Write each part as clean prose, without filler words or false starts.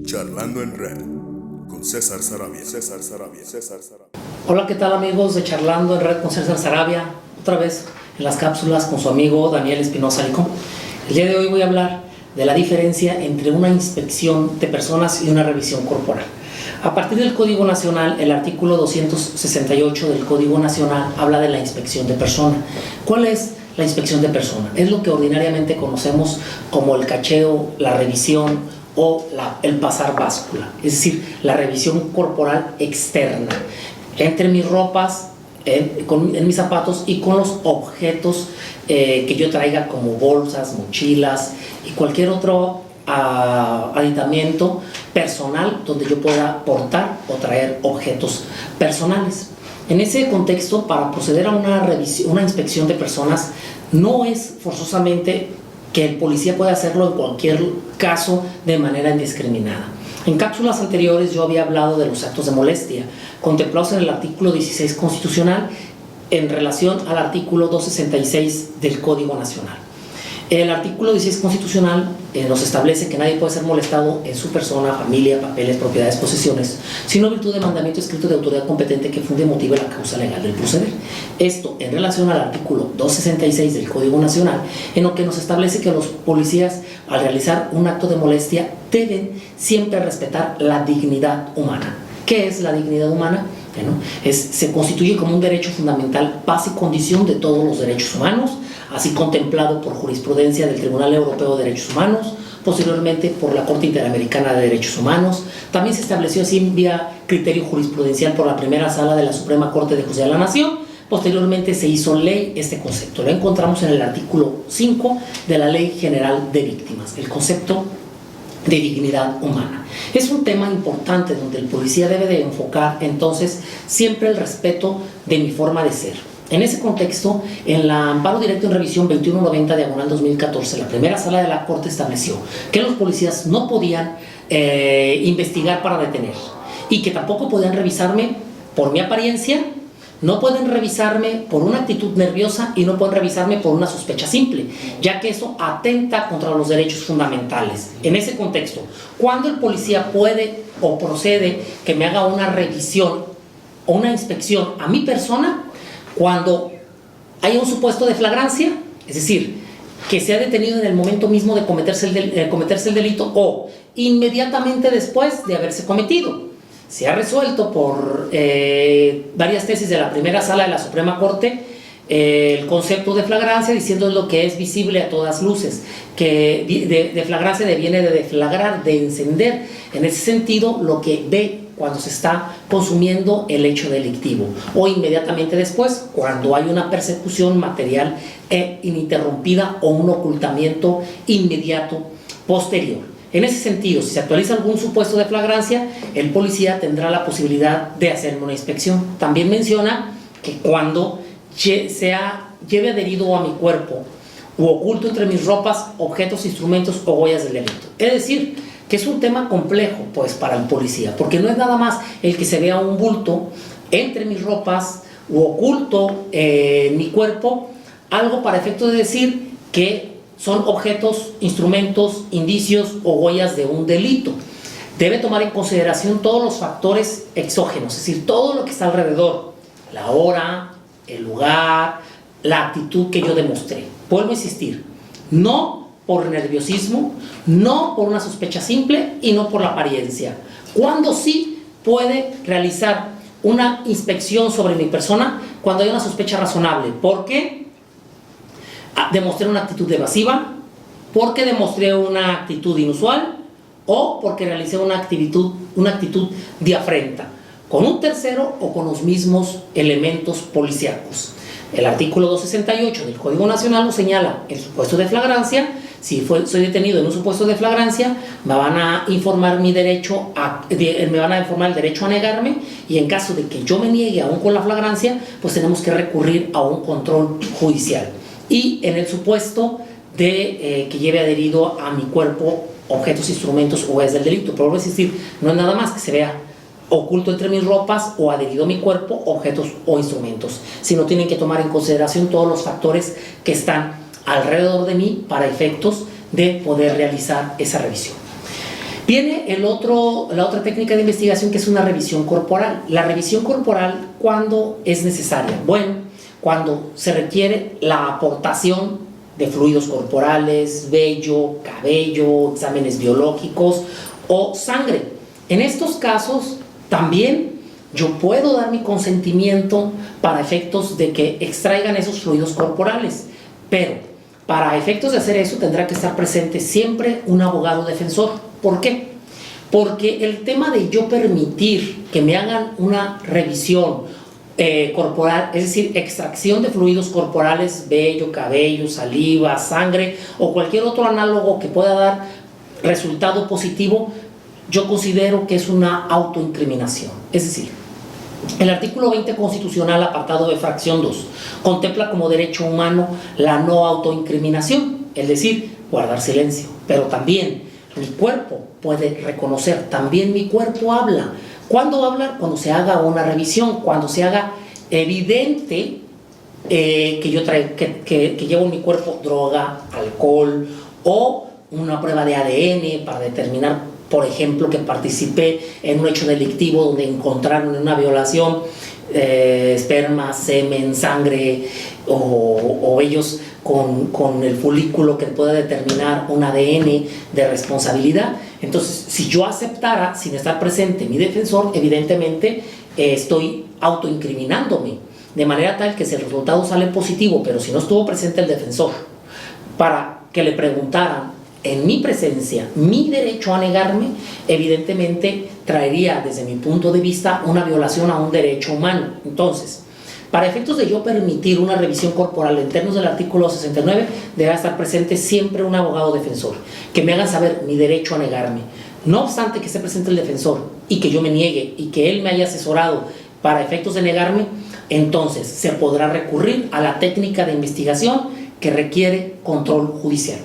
Charlando en Red con César Saravia. Hola, ¿qué tal amigos de Charlando en Red con César Saravia? Otra vez en las cápsulas con su amigo Daniel Espinosa Licón. El día de hoy voy a hablar de la diferencia entre una inspección de personas y una revisión corporal. A partir del Código Nacional, el artículo 268 del Código Nacional habla de la inspección de persona. ¿Cuál es la inspección de persona? Es lo que ordinariamente conocemos como el cacheo, la revisión o el pasar báscula, es decir, la revisión corporal externa, entre mis ropas, en mis zapatos y con los objetos que yo traiga como bolsas, mochilas y cualquier otro aditamento personal donde yo pueda portar o traer objetos personales. En ese contexto, para proceder a una inspección de personas, no es forzosamente que el policía pueda hacerlo en cualquier caso de manera indiscriminada. En cápsulas anteriores yo había hablado de los actos de molestia contemplados en el artículo 16 constitucional en relación al artículo 266 del Código Nacional. El artículo 16 constitucional nos establece que nadie puede ser molestado en su persona, familia, papeles, propiedades, posesiones, sino virtud de mandamiento escrito de autoridad competente que funde y motive la causa legal del proceder. Esto en relación al artículo 266 del Código Nacional, en lo que nos establece que los policías, al realizar un acto de molestia, deben siempre respetar la dignidad humana. ¿Qué es la dignidad humana? Bueno, se constituye como un derecho fundamental, base y condición de todos los derechos humanos, así contemplado por jurisprudencia del Tribunal Europeo de Derechos Humanos, posteriormente por la Corte Interamericana de Derechos Humanos. También se estableció así vía criterio jurisprudencial por la primera sala de la Suprema Corte de Justicia de la Nación. Posteriormente se hizo ley este concepto. Lo encontramos en el artículo 5 de la Ley General de Víctimas, el concepto de dignidad humana. Es un tema importante donde el policía debe de enfocar entonces siempre el respeto de mi forma de ser. En ese contexto, en la Amparo Directo en Revisión 2190/2014, la primera sala de la Corte estableció que los policías no podían investigar para detener y que tampoco podían revisarme por mi apariencia, no pueden revisarme por una actitud nerviosa y no pueden revisarme por una sospecha simple, ya que eso atenta contra los derechos fundamentales. En ese contexto, cuando el policía puede o procede que me haga una revisión o una inspección a mi persona, cuando haya un supuesto de flagrancia, es decir, que se ha detenido en el momento mismo de cometerse el delito o inmediatamente después de haberse cometido. Se ha resuelto por varias tesis de la primera sala de la Suprema Corte el concepto de flagrancia, diciendo lo que es visible a todas luces, que de flagrancia deviene de deflagrar, de encender, en ese sentido lo que ve cuando se está consumiendo el hecho delictivo o inmediatamente después cuando hay una persecución material e ininterrumpida o un ocultamiento inmediato posterior. En ese sentido, si se actualiza algún supuesto de flagrancia, el policía tendrá la posibilidad de hacerme una inspección. También menciona que cuando lleve adherido a mi cuerpo u oculto entre mis ropas, objetos, instrumentos o huellas del delito. Es decir, que es un tema complejo pues para el policía, porque no es nada más el que se vea un bulto entre mis ropas u oculto mi cuerpo, algo para efecto de decir que son objetos, instrumentos, indicios o huellas de un delito. Debe tomar en consideración todos los factores exógenos, es decir, todo lo que está alrededor, la hora, el lugar, la actitud que yo demostré. Vuelvo a insistir, no por nerviosismo, no por una sospecha simple y no por la apariencia. Cuando sí puede realizar una inspección sobre mi persona, cuando hay una sospecha razonable. ¿Por qué? Demostré una actitud evasiva, porque demostré una actitud inusual o porque realicé una actitud de afrenta con un tercero o con los mismos elementos policíacos. El artículo 268 del Código Nacional lo señala: el supuesto de flagrancia. Si soy detenido en un supuesto de flagrancia, me van a informar el derecho a negarme, y en caso de que yo me niegue aún con la flagrancia, pues tenemos que recurrir a un control judicial. Y en el supuesto de que lleve adherido a mi cuerpo objetos, instrumentos o huellas del delito, pero vuelvo a insistir, no es nada más que se vea oculto entre mis ropas o adherido a mi cuerpo objetos o instrumentos, sino tienen que tomar en consideración todos los factores que están alrededor de mí para efectos de poder realizar esa revisión. Viene la otra técnica de investigación, que es una revisión corporal. La revisión corporal, ¿cuándo es necesaria? Bueno, cuando se requiere la aportación de fluidos corporales, vello, cabello, exámenes biológicos o sangre. En estos casos también yo puedo dar mi consentimiento para efectos de que extraigan esos fluidos corporales, pero para efectos de hacer eso tendrá que estar presente siempre un abogado defensor. ¿Por qué? Porque el tema de yo permitir que me hagan una revisión corporal, es decir, extracción de fluidos corporales, vello, cabello, saliva, sangre o cualquier otro análogo que pueda dar resultado positivo, yo considero que es una autoincriminación. Es decir, el artículo 20 constitucional, apartado de fracción 2, contempla como derecho humano la no autoincriminación, es decir, guardar silencio, pero también mi cuerpo puede reconocer, también mi cuerpo habla. ¿Cuándo va a hablar? Cuando se haga una revisión, cuando se haga evidente que yo traigo, que llevo en mi cuerpo droga, alcohol o una prueba de ADN para determinar, por ejemplo, que participé en un hecho delictivo donde encontraron en una violación esperma, semen, sangre o vellos con el folículo que pueda determinar un ADN de responsabilidad. Entonces, si yo aceptara sin estar presente mi defensor, evidentemente estoy autoincriminándome, de manera tal que si el resultado sale positivo, pero si no estuvo presente el defensor para que le preguntaran en mi presencia mi derecho a negarme, evidentemente traería desde mi punto de vista una violación a un derecho humano. Entonces, para efectos de yo permitir una revisión corporal en términos del artículo 69, deberá estar presente siempre un abogado defensor, que me hagan saber mi derecho a negarme. No obstante que esté presente el defensor y que yo me niegue y que él me haya asesorado para efectos de negarme, entonces se podrá recurrir a la técnica de investigación que requiere control judicial.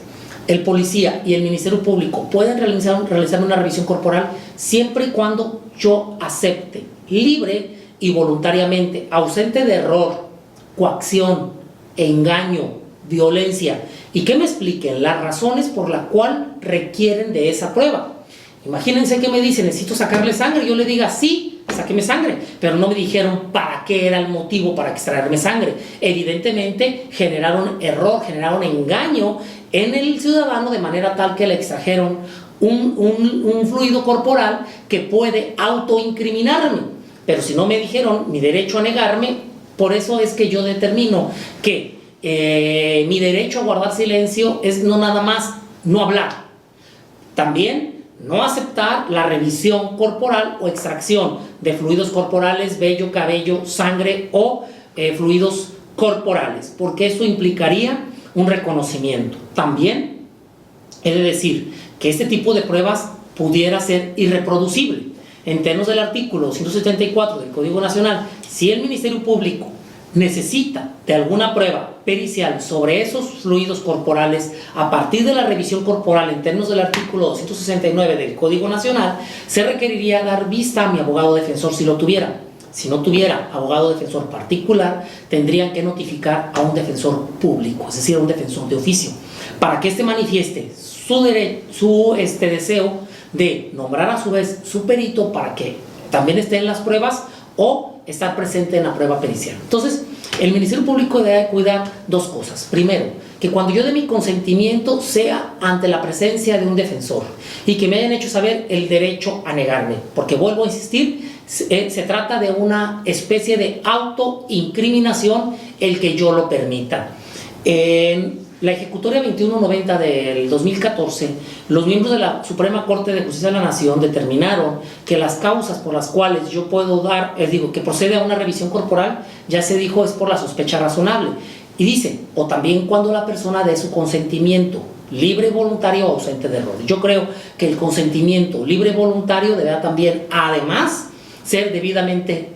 El policía y el Ministerio Público pueden realizar una revisión corporal siempre y cuando yo acepte, libre y voluntariamente, ausente de error, coacción, engaño, violencia, y que me expliquen las razones por las cuales requieren de esa prueba. Imagínense que me dicen, necesito sacarle sangre, yo le diga, sí, sáqueme sangre, pero no me dijeron para qué era el motivo para extraerme sangre. Evidentemente generaron error, generaron engaño en el ciudadano, de manera tal que le extrajeron un fluido corporal que puede autoincriminarme. Pero si no me dijeron mi derecho a negarme, por eso es que yo determino que mi derecho a guardar silencio es no nada más no hablar, también no aceptar la revisión corporal o extracción de fluidos corporales, vello, cabello, sangre o fluidos corporales, porque eso implicaría un reconocimiento. También he de decir que este tipo de pruebas pudiera ser irreproducible. En términos del artículo 174 del Código Nacional, si el Ministerio Público necesita de alguna prueba pericial sobre esos fluidos corporales a partir de la revisión corporal en términos del artículo 269 del Código Nacional, se requeriría dar vista a mi abogado defensor si lo tuviera. Si no tuviera abogado defensor particular, tendrían que notificar a un defensor público, es decir, a un defensor de oficio, para que éste manifieste su deseo de nombrar a su vez su perito para que también esté en las pruebas o estar presente en la prueba pericial. Entonces, el Ministerio Público debe cuidar dos cosas. Primero, que cuando yo dé mi consentimiento sea ante la presencia de un defensor y que me hayan hecho saber el derecho a negarme, porque vuelvo a insistir, se trata de una especie de autoincriminación el que yo lo permita. En la ejecutoria 2190 del 2014, los miembros de la Suprema Corte de Justicia de la Nación determinaron que las causas por las cuales yo puedo dar, que procede a una revisión corporal, ya se dijo, es por la sospecha razonable. Y dice, o también cuando la persona dé su consentimiento libre, voluntario o ausente de error. Yo creo que el consentimiento libre y voluntario deberá también, además, ser debidamente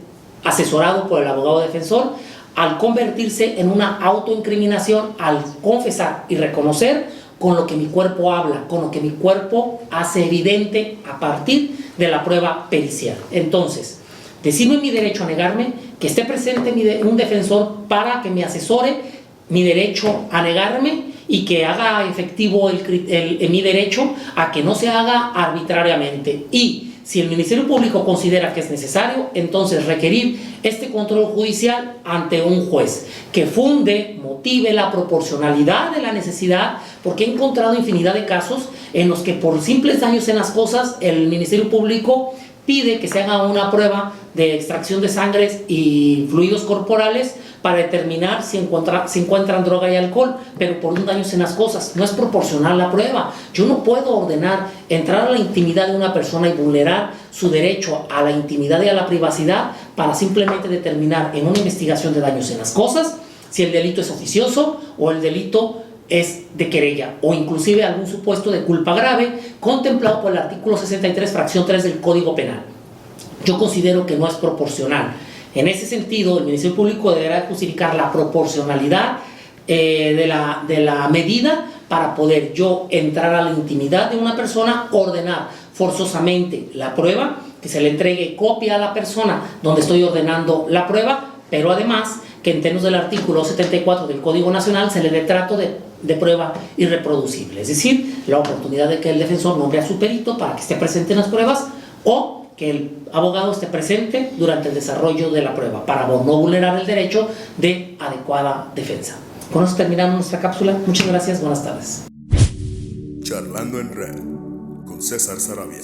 asesorado por el abogado defensor, al convertirse en una autoincriminación, al confesar y reconocer con lo que mi cuerpo habla, con lo que mi cuerpo hace evidente a partir de la prueba pericial. Entonces, decirme mi derecho a negarme, que esté presente un defensor para que me asesore mi derecho a negarme y que haga efectivo mi derecho a que no se haga arbitrariamente. Y si el Ministerio Público considera que es necesario, entonces requerir este control judicial ante un juez que funde, motive la proporcionalidad de la necesidad, porque he encontrado infinidad de casos en los que por simples daños en las cosas el Ministerio Público pide que se haga una prueba de extracción de sangre y fluidos corporales para determinar si encuentran droga y alcohol, pero por un daño en las cosas. No es proporcional la prueba. Yo no puedo ordenar entrar a la intimidad de una persona y vulnerar su derecho a la intimidad y a la privacidad para simplemente determinar en una investigación de daños en las cosas si el delito es oficioso o el delito es de querella o inclusive algún supuesto de culpa grave contemplado por el artículo 63, fracción 3 del Código Penal. Yo considero que no es proporcional. En ese sentido, el Ministerio Público deberá justificar la proporcionalidad de la medida para poder yo entrar a la intimidad de una persona, ordenar forzosamente la prueba, que se le entregue copia a la persona donde estoy ordenando la prueba, pero además que en términos del artículo 74 del Código Nacional se le dé trato de prueba irreproducible, es decir, la oportunidad de que el defensor nombre a su perito para que esté presente en las pruebas o que el abogado esté presente durante el desarrollo de la prueba para no vulnerar el derecho de adecuada defensa. Con eso terminamos nuestra cápsula. Muchas gracias, buenas tardes. Charlando en Red con César Sarabia.